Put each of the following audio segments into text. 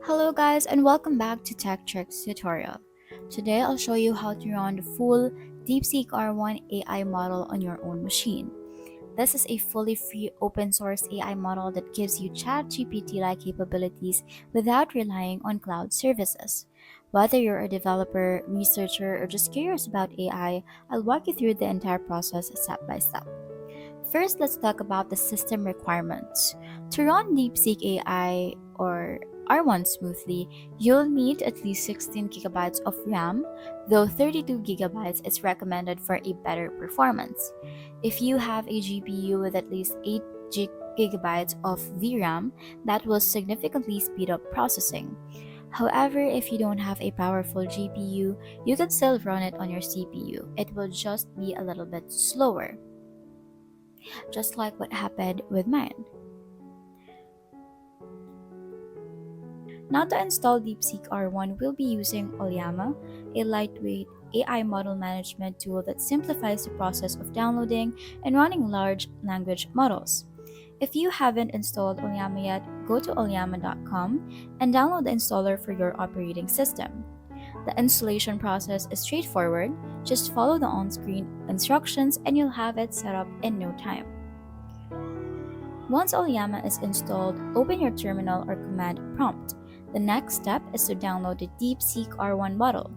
Hello guys and welcome back to Tech Tricks tutorial. Today I'll show you how to run the full DeepSeek R1 AI model on your own machine. This is a fully free open source AI model that gives you ChatGPT-like capabilities without relying on cloud services. Whether you're a developer, researcher, or just curious about AI, I'll walk you through the entire process step by step. First, let's talk about the system requirements. To run DeepSeek AI or R1 smoothly, you'll need at least 16 gigabytes of RAM, though 32 gigabytes is recommended for a better performance. If you have a GPU with at least 8 gigabytes of VRAM, that will significantly speed up processing. However, if you don't have a powerful GPU, you can still run it on your CPU. It will just be a little bit slower, just like what happened with mine. Now to install DeepSeek R1, we'll be using Ollama, a lightweight AI model management tool that simplifies the process of downloading and running large language models. If you haven't installed Ollama yet, go to ollama.com and download the installer for your operating system. The installation process is straightforward, just follow the on-screen instructions and you'll have it set up in no time. Once Ollama is installed, open your terminal or command prompt. The next step is to download the DeepSeek R1 model.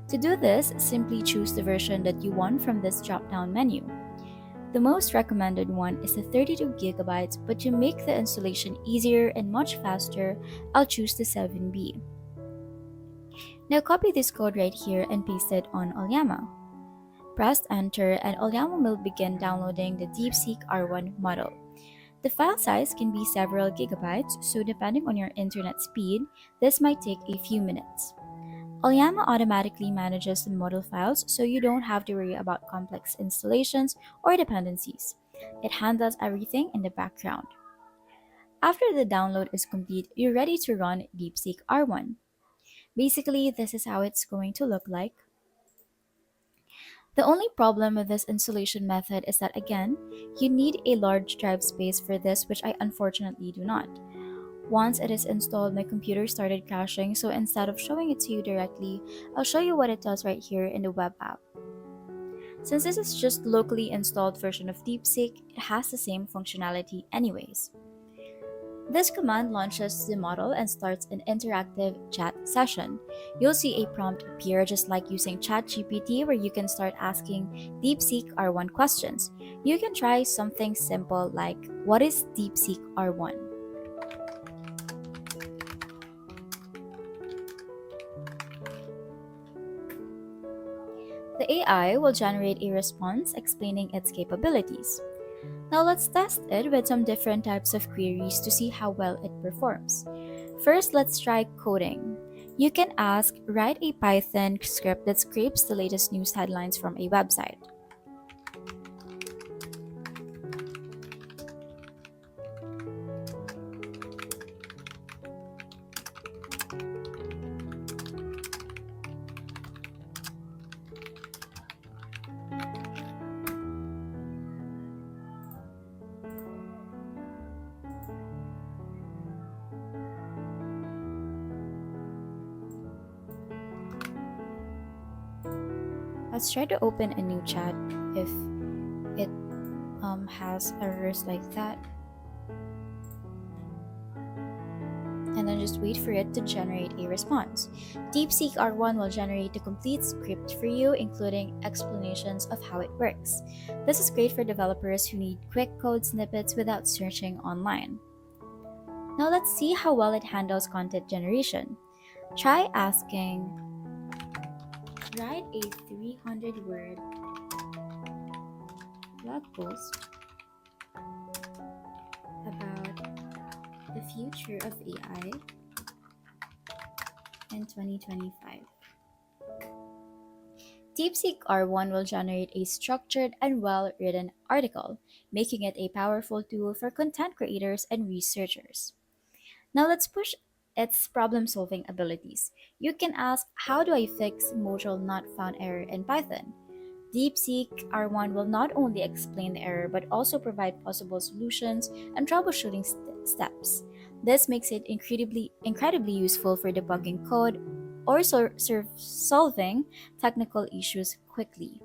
To do this, simply choose the version that you want from this drop-down menu. The most recommended one is the 32 gigabytes, but to make the installation easier and much faster, I'll choose the 7B. Now copy this code right here and paste it on Ollama. Press enter and Ollama will begin downloading the DeepSeek R1 model. The file size can be several gigabytes, so depending on your internet speed, this might take a few minutes. Ollama automatically manages the model files, so you don't have to worry about complex installations or dependencies. It handles everything in the background. After the download is complete, you're ready to run DeepSeek R1. Basically, this is how it's going to look like. The only problem with this installation method is that again, you need a large drive space for this, which I unfortunately do not. Once it is installed, my computer started crashing, so instead of showing it to you directly, I'll show you what it does right here in the web app. Since this is just locally installed version of DeepSeek, it has the same functionality anyways. This command launches the model and starts an interactive chat session. You'll see a prompt appear just like using ChatGPT where you can start asking DeepSeek R1 questions. You can try something simple like, what is DeepSeek R1? The AI will generate a response explaining its capabilities. Now let's test it with some different types of queries to see how well it performs. First, let's try coding. You can ask, write a Python script that scrapes the latest news headlines from a website. Let's try to open a new chat if it has errors like that. And then just wait for it to generate a response. DeepSeek R1 will generate the complete script for you, including explanations of how it works. This is great for developers who need quick code snippets without searching online. Now let's see how well it handles content generation. Try asking, write a 300-word blog post about the future of AI in 2025. DeepSeek R1 will generate a structured and well-written article, making it a powerful tool for content creators and researchers. Now let's push its problem-solving abilities. You can ask, how do I fix module not found error in Python? DeepSeek R1 will not only explain the error but also provide possible solutions and troubleshooting steps. This makes it incredibly useful for debugging code or solving technical issues quickly.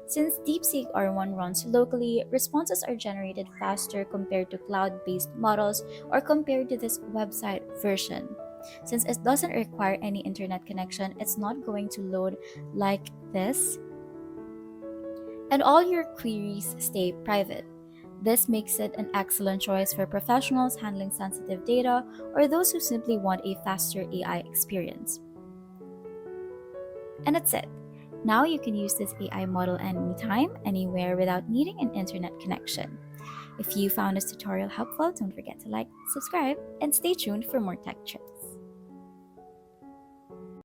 Since DeepSeek R1 runs locally, responses are generated faster compared to cloud based models or compared to this website version. Since it doesn't require any internet connection, it's not going to load like this, and all your queries stay private. This makes it an excellent choice for professionals handling sensitive data or those who simply want a faster AI experience. And that's it. Now you can use this AI model anytime, anywhere without needing an internet connection. If you found this tutorial helpful, don't forget to like, subscribe, and stay tuned for more tech tips.